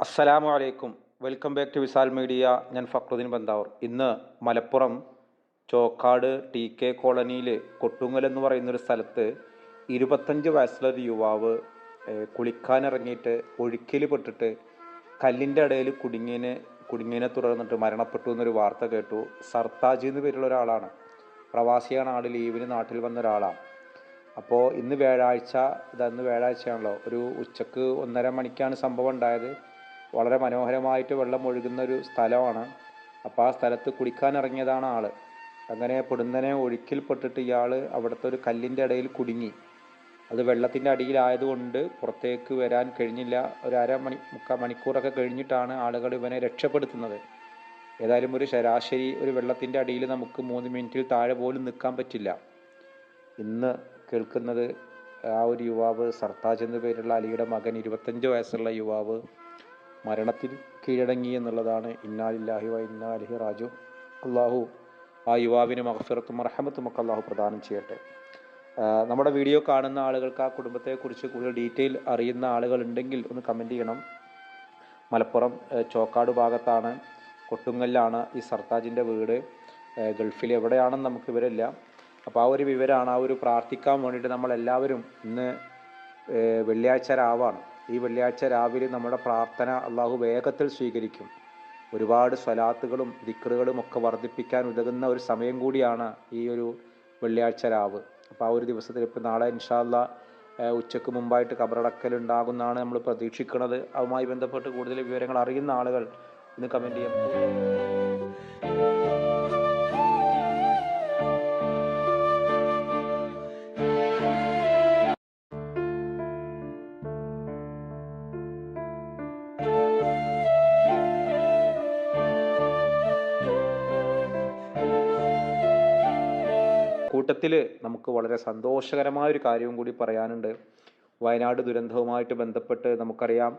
അസ്സലാമു അലൈക്കും. Welcome back to Visal media. ഞാൻ ഫക്രുദ്ദീൻ ബന്താവൂർ. ഇന്ന് മലപ്പുറം ചോക്കാട് ടി കെ കോളനിയിൽ കൊട്ടുങ്ങൽ എന്ന് പറയുന്നൊരു സ്ഥലത്ത് 25 വയസ്സുള്ളൊരു യുവാവ് കുളിക്കാനിറങ്ങിയിട്ട് ഒഴുക്കിൽ പെട്ടിട്ട് കല്ലിൻ്റെ ഇടയിൽ കുടുങ്ങിയതിനെ തുടർന്നിട്ട് മരണപ്പെട്ടു എന്നൊരു വാർത്ത കേട്ടു. സർത്താജ് എന്ന് പേരുള്ള ഒരാളാണ്. പ്രവാസിയാണ്, ആൾ ലീവിന് നാട്ടിൽ വന്ന ഒരാളാണ്. അപ്പോൾ ഇന്ന് വ്യാഴാഴ്ചയാണല്ലോ. ഒരു ഉച്ചക്ക് 1:30 മണിക്കാണ് സംഭവം ഉണ്ടായത്. വളരെ മനോഹരമായിട്ട് വെള്ളം ഒഴുകുന്ന ഒരു സ്ഥലമാണ്. അപ്പോൾ ആ സ്ഥലത്ത് കുളിക്കാൻ ഇറങ്ങിയതാണ് ആൾ. അങ്ങനെ പൊടുന്നനെ ഒഴുക്കിൽപ്പെട്ടിട്ട് ഇയാൾ അവിടുത്തെ ഒരു കല്ലിൻ്റെ ഇടയിൽ കുടുങ്ങി. അത് വെള്ളത്തിൻ്റെ അടിയിലായതുകൊണ്ട് പുറത്തേക്ക് വരാൻ കഴിഞ്ഞില്ല. ഒരു മുക്കാൽ മണിക്കൂറൊക്കെ കഴിഞ്ഞിട്ടാണ് ആളുകൾ ഇവനെ രക്ഷപ്പെടുത്തുന്നത്. ഏതായാലും ഒരു ശരാശരി ഒരു വെള്ളത്തിൻ്റെ അടിയിൽ നമുക്ക് 3 മിനിറ്റിൽ താഴെ പോലും നിൽക്കാൻ പറ്റില്ല. ഇന്ന് കേൾക്കുന്നത് ആ ഒരു യുവാവ് സർത്താജ് എന്ന പേരുള്ള അലിയുടെ മകൻ 25 വയസ്സുള്ള യുവാവ് മരണത്തിൽ കീഴടങ്ങി എന്നുള്ളതാണ്. ഇന്നാ ലില്ലാഹി വ ഇന്നാ ഇലൈഹി റാജിഊൻ. അള്ളാഹു ആ യുവാവിന് മഗ്ഫിറത്തും റഹ്മത്തും ഒക്കെ അള്ളാഹു പ്രദാനം ചെയ്യട്ടെ. നമ്മുടെ വീഡിയോ കാണുന്ന ആളുകൾക്ക് ആ കുടുംബത്തെക്കുറിച്ച് കൂടുതൽ ഡീറ്റെയിൽ അറിയുന്ന ആളുകൾ ഉണ്ടെങ്കിൽ ഒന്ന് കമൻറ്റ് ചെയ്യണം. മലപ്പുറം ചോക്കാട് ഭാഗത്താണ്, കൊട്ടുങ്ങലിലാണ് ഈ സർത്താജിൻ്റെ വീട്. ഗൾഫിൽ എവിടെയാണെന്ന് നമുക്ക് വിവരമില്ല. അപ്പോൾ ആ ഒരു വിവരമാണ്, ആ ഒരു പ്രാർത്ഥിക്കാൻ വേണ്ടിയിട്ട് നമ്മളെല്ലാവരും ഇന്ന് വെള്ളിയാഴ്ച രാവാണ്. ഈ വെള്ളിയാഴ്ച രാവിലെ നമ്മുടെ പ്രാർത്ഥന അള്ളാഹു വേഗത്തിൽ സ്വീകരിക്കും. ഒരുപാട് സ്വലാത്തുകളും ദിക്റുകളും ഒക്കെ വർദ്ധിപ്പിക്കാൻ ഉതകുന്ന ഒരു സമയം കൂടിയാണ് ഈ ഒരു വെള്ളിയാഴ്ച രാവ്. അപ്പോൾ ആ ഒരു ദിവസത്തിൽ ഇപ്പോൾ നാളെ ഇൻഷാ അല്ലാഹ് ഉച്ചയ്ക്ക് മുമ്പായിട്ട് ഖബറടക്കൽ ഉണ്ടാകുന്നതാണ് നമ്മൾ പ്രതീക്ഷിക്കുന്നത്. അതുമായി ബന്ധപ്പെട്ട് കൂടുതൽ വിവരങ്ങൾ അറിയുന്ന ആളുകൾ ഇന്ന് കമൻറ്റ് ചെയ്യാം. കൂട്ടത്തിൽ നമുക്ക് വളരെ സന്തോഷകരമായൊരു കാര്യവും കൂടി പറയാനുണ്ട്. വയനാട് ദുരന്തവുമായിട്ട് ബന്ധപ്പെട്ട് നമുക്കറിയാം,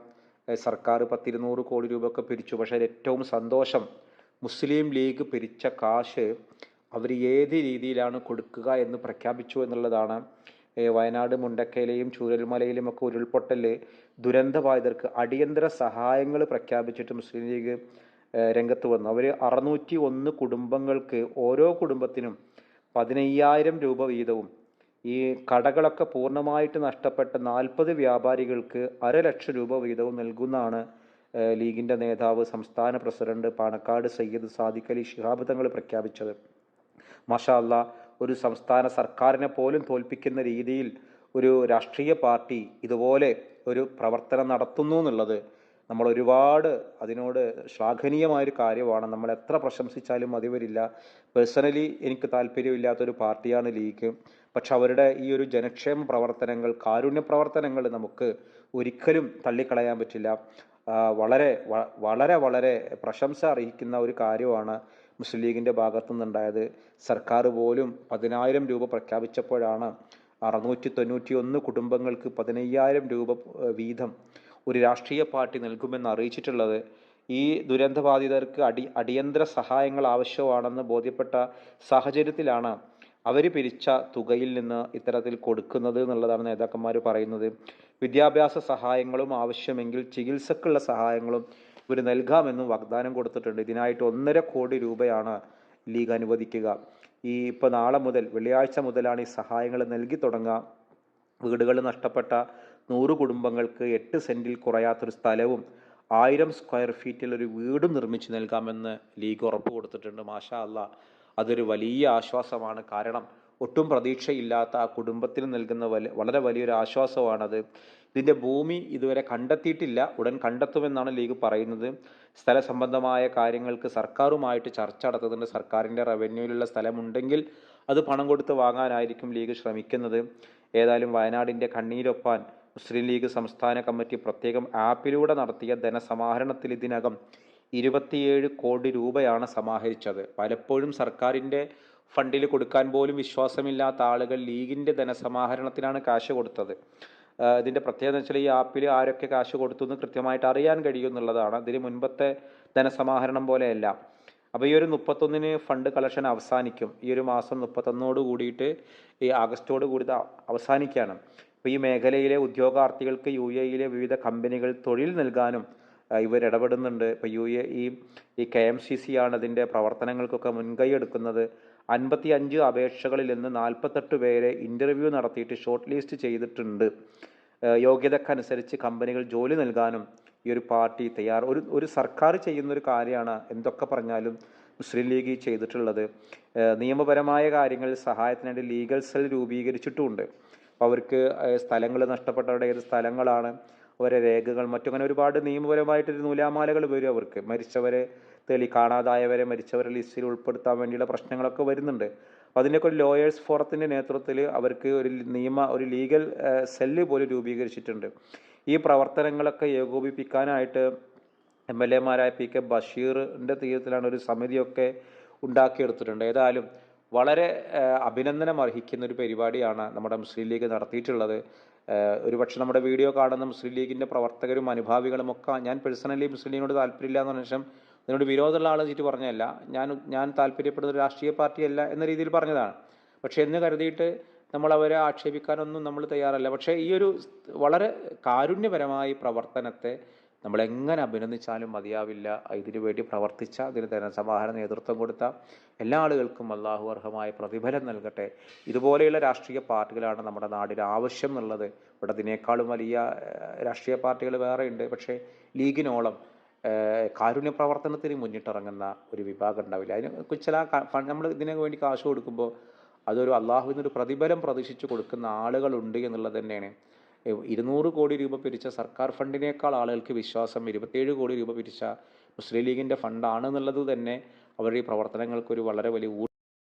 സർക്കാർ 100-200 കോടി രൂപ ഒക്കെ പിരിച്ചു. പക്ഷേ ഏറ്റവും സന്തോഷം, മുസ്ലിം ലീഗ് പിരിച്ച കാശ് അവർ ഏത് രീതിയിലാണ് കൊടുക്കുക എന്ന് പ്രഖ്യാപിച്ചു എന്നുള്ളതാണ്. വയനാട് മുണ്ടക്കയിലെയും ചൂരൽമലയിലും ഒക്കെ ഉരുൾപൊട്ടൽ ദുരന്തബാധിതർക്ക് അടിയന്തര സഹായങ്ങൾ പ്രഖ്യാപിച്ചിട്ട് മുസ്ലിം ലീഗ് രംഗത്ത് വന്നു. അവർ 601 കുടുംബങ്ങൾക്ക് ഓരോ കുടുംബത്തിനും 15,000 രൂപ വീതവും, ഈ കടകളൊക്കെ പൂർണ്ണമായിട്ട് നഷ്ടപ്പെട്ട 40 വ്യാപാരികൾക്ക് 1,50,000 രൂപ വീതവും നൽകുന്നതാണ് ലീഗിൻ്റെ നേതാവ് സംസ്ഥാന പ്രസിഡന്റ് പാണക്കാട് സയ്യിദ് സാദിഖ് അലി ശിഹാബ് തങ്ങൾ പ്രഖ്യാപിച്ചത്. മാഷാ അല്ലാഹ്, ഒരു സംസ്ഥാന സർക്കാരിനെ പോലും തോൽപ്പിക്കുന്ന രീതിയിൽ ഒരു രാഷ്ട്രീയ പാർട്ടി ഇതുപോലെ ഒരു പ്രവർത്തനം നടത്തുന്നു എന്നുള്ളത് നമ്മൾ ഒരുപാട് അതിനോട് ശ്ലാഘനീയമായൊരു കാര്യമാണ്. നമ്മൾ എത്ര പ്രശംസിച്ചാലും മതി വരില്ല. പേഴ്സണലി എനിക്ക് താല്പര്യമില്ലാത്തൊരു പാർട്ടിയാണ് ലീഗ്. പക്ഷെ അവരുടെ ഈ ഒരു ജനക്ഷേമ പ്രവർത്തനങ്ങൾ, കാരുണ്യ പ്രവർത്തനങ്ങൾ നമുക്ക് ഒരിക്കലും തള്ളിക്കളയാൻ പറ്റില്ല. വളരെ വളരെ വളരെ പ്രശംസ അർഹിക്കുന്ന ഒരു കാര്യമാണ് മുസ്ലിം ലീഗിൻ്റെ ഭാഗത്തു നിന്നുണ്ടായത്. സർക്കാർ പോലും 10,000 രൂപ പ്രഖ്യാപിച്ചപ്പോഴാണ് 691 കുടുംബങ്ങൾക്ക് 15,000 രൂപ വീതം ഒരു രാഷ്ട്രീയ പാർട്ടി നൽകുമെന്ന് അറിയിച്ചിട്ടുള്ളത്. ഈ ദുരന്തബാധിതർക്ക് അടിയന്തര സഹായങ്ങൾ ആവശ്യമാണെന്ന് ബോധ്യപ്പെട്ട സാഹചര്യത്തിലാണ് അവർ പിരിച്ച തുകയിൽ നിന്ന് ഇത്തരത്തിൽ കൊടുക്കുന്നത് എന്നുള്ളതാണ് നേതാക്കന്മാർ പറയുന്നത്. വിദ്യാഭ്യാസ സഹായങ്ങളും ആവശ്യമെങ്കിൽ ചികിത്സക്കുള്ള സഹായങ്ങളും ഇവർ നൽകാമെന്നും വാഗ്ദാനം കൊടുത്തിട്ടുണ്ട്. ഇതിനായിട്ട് 1.5 കോടി രൂപയാണ് ലീഗ് അനുവദിക്കുക. ഇപ്പോൾ നാളെ മുതൽ, വെള്ളിയാഴ്ച മുതലാണ് ഈ സഹായങ്ങൾ നൽകി തുടങ്ങുക. വീടുകൾ നഷ്ടപ്പെട്ട 100 കുടുംബങ്ങൾക്ക് 8 സെൻറ്റിൽ കുറയാത്തൊരു സ്ഥലവും 1000 സ്ക്വയർ ഫീറ്റിൽ ഒരു വീടും നിർമ്മിച്ച് നൽകാമെന്ന് ലീഗ് ഉറപ്പ് കൊടുത്തിട്ടുണ്ട്. മാഷാ അല്ലാഹ്, അതൊരു വലിയ ആശ്വാസമാണ്. കാരണം ഒട്ടും പ്രതീക്ഷയില്ലാത്ത ആ കുടുംബത്തിന് നൽകുന്ന വളരെ വലിയൊരു ആശ്വാസമാണത്. ഇതിൻ്റെ ഭൂമി ഇതുവരെ കണ്ടെത്തിയിട്ടില്ല, ഉടൻ കണ്ടെത്തുമെന്നാണ് ലീഗ് പറയുന്നത്. സ്ഥല സംബന്ധമായ കാര്യങ്ങൾക്ക് സർക്കാരുമായിട്ട് ചർച്ച നടത്തുന്നുണ്ട്. സർക്കാരിൻ്റെ റവന്യൂവിലുള്ള സ്ഥലമുണ്ടെങ്കിൽ അത് പണം കൊടുത്ത് വാങ്ങാനായിരിക്കും ലീഗ് ശ്രമിക്കുന്നത്. ഏതായാലും വയനാടിൻ്റെ കണ്ണീരൊപ്പാൻ മുസ്ലിം ലീഗ് സംസ്ഥാന കമ്മിറ്റി പ്രത്യേകം ആപ്പിലൂടെ നടത്തിയ ധനസമാഹരണത്തിൽ ഇതിനകം 27 കോടി രൂപയാണ് സമാഹരിച്ചത്. പലപ്പോഴും സർക്കാരിൻ്റെ ഫണ്ടിൽ കൊടുക്കാൻ പോലും വിശ്വാസമില്ലാത്ത ആളുകൾ ലീഗിൻ്റെ ധനസമാഹരണത്തിനാണ് കാശ് കൊടുത്തത്. ഇതിൻ്റെ പ്രത്യേകത എന്ന് വെച്ചാൽ ഈ ആപ്പിൽ ആരൊക്കെ കാശ് കൊടുത്തു എന്ന് കൃത്യമായിട്ട് അറിയാൻ കഴിയും എന്നുള്ളതാണ്. ഇതിന് മുൻപത്തെ ധനസമാഹരണം പോലെയല്ല. അപ്പോൾ ഈ ഒരു 31-ന് ഫണ്ട് കളക്ഷൻ അവസാനിക്കും. ഈ ഒരു മാസം 31 കൂടിയിട്ട്, ഈ ആഗസ്റ്റോട് കൂടി അവസാനിക്കുകയാണ്. അപ്പോൾ ഈ മേഖലയിലെ ഉദ്യോഗാർത്ഥികൾക്ക് UAE-യിലെ വിവിധ കമ്പനികൾ തൊഴിൽ നൽകാനും ഇവരിടപെടുന്നുണ്ട്. ഇപ്പോൾ ഈ KMCC ആണ് അതിൻ്റെ പ്രവർത്തനങ്ങൾക്കൊക്കെ മുൻകൈ എടുക്കുന്നത്. 55 അപേക്ഷകളിൽ നിന്ന് 48 പേരെ ഇൻ്റർവ്യൂ നടത്തിയിട്ട് ഷോർട്ട് ലിസ്റ്റ് ചെയ്തിട്ടുണ്ട്. യോഗ്യതക്കനുസരിച്ച് കമ്പനികൾ ജോലി നൽകാനും ഈ ഒരു പാർട്ടി തയ്യാർ. ഒരു സർക്കാർ ചെയ്യുന്നൊരു കാര്യമാണ് എന്തൊക്കെ പറഞ്ഞാലും മുസ്ലിം ലീഗ് ചെയ്തിട്ടുള്ളത്. നിയമപരമായ കാര്യങ്ങളിൽ സഹായത്തിനായിട്ട് ലീഗൽ സെൽ രൂപീകരിച്ചിട്ടുമുണ്ട്. അപ്പോൾ അവർക്ക് സ്ഥലങ്ങൾ നഷ്ടപ്പെട്ടവരുടെ ഏത് സ്ഥലങ്ങളാണ്, അവരെ രേഖകൾ, മറ്റങ്ങനെ ഒരുപാട് നിയമപരമായിട്ടൊരു നൂലാമാലകൾ വരും അവർക്ക്. മരിച്ചവരെ കാണാതായവരെ മരിച്ചവരെ ലിസ്റ്റിൽ ഉൾപ്പെടുത്താൻ വേണ്ടിയുള്ള പ്രശ്നങ്ങളൊക്കെ വരുന്നുണ്ട്. അപ്പോൾ അതിൻ്റെയൊക്കെ ഒരു ലോയേഴ്സ് ഫോറത്തിൻ്റെ നേതൃത്വത്തിൽ അവർക്ക് ഒരു ലീഗൽ സെല്ല് പോലും രൂപീകരിച്ചിട്ടുണ്ട്. ഈ പ്രവർത്തനങ്ങളൊക്കെ ഏകോപിപ്പിക്കാനായിട്ട് MLA മാരായ PK ബഷീറിൻ്റെ തീരത്തിലാണ് ഒരു സമിതിയൊക്കെ ഉണ്ടാക്കിയെടുത്തിട്ടുണ്ട്. ഏതായാലും വളരെ അഭിനന്ദനം അർഹിക്കുന്ന ഒരു പരിപാടിയാണ് നമ്മുടെ മുസ്ലിം ലീഗ് നടത്തിയിട്ടുള്ളത്. ഒരുപക്ഷെ നമ്മുടെ വീഡിയോ കാണുന്ന മുസ്ലിം ലീഗിൻ്റെ പ്രവർത്തകരും അനുഭാവികളുമൊക്കെ, ഞാൻ പേഴ്സണലി മുസ്ലിം ലീഗിനോട് താല്പര്യമില്ല എന്ന് പറഞ്ഞ ശേഷം അതിനോട് വിരോധമുള്ള ആളെ വെച്ചിട്ട് പറഞ്ഞതല്ല, ഞാൻ താല്പര്യപ്പെടുന്ന ഒരു രാഷ്ട്രീയ പാർട്ടിയല്ല എന്ന രീതിയിൽ പറഞ്ഞതാണ്. പക്ഷേ എന്ന് കരുതിയിട്ട് നമ്മൾ അവരെ ആക്ഷേപിക്കാനൊന്നും നമ്മൾ തയ്യാറല്ല. പക്ഷേ ഈ ഒരു വളരെ കാരുണ്യപരമായ പ്രവർത്തനത്തെ നമ്മളെങ്ങനെ അഭിനന്ദിച്ചാലും മതിയാവില്ല. ഇതിനു വേണ്ടി പ്രവർത്തിച്ച, ഇതിന് ധനസമാഹരണ നേതൃത്വം കൊടുത്ത എല്ലാ ആളുകൾക്കും അള്ളാഹു അർഹമായ പ്രതിഫലം നൽകട്ടെ. ഇതുപോലെയുള്ള രാഷ്ട്രീയ പാർട്ടികളാണ് നമ്മുടെ നാടിന് ആവശ്യം എന്നുള്ളത്. ഇവിടെ ഇതിനേക്കാളും വലിയ രാഷ്ട്രീയ പാർട്ടികൾ വേറെയുണ്ട്. പക്ഷേ ലീഗിനോളം കാരുണ്യ പ്രവർത്തനത്തിന് മുന്നിട്ടിറങ്ങുന്ന ഒരു വിഭാഗം ഉണ്ടാവില്ല. അതിന് ചില നമ്മൾ ഇതിനു വേണ്ടി കാശ് കൊടുക്കുമ്പോൾ അതൊരു അള്ളാഹുവിനൊരു പ്രതിഫലം പ്രതീക്ഷിച്ച് കൊടുക്കുന്ന ആളുകളുണ്ട് എന്നുള്ളത് തന്നെയാണ്. 200 കോടി രൂപ പിരിച്ച സർക്കാർ ഫണ്ടിനേക്കാൾ ആളുകൾക്ക് വിശ്വാസം 27 കോടി രൂപ പിരിച്ച മുസ്ലിം ലീഗിൻ്റെ ഫണ്ടാണെന്നുള്ളത് തന്നെ അവരുടെ ഈ പ്രവർത്തനങ്ങൾക്കൊരു വളരെ വലിയ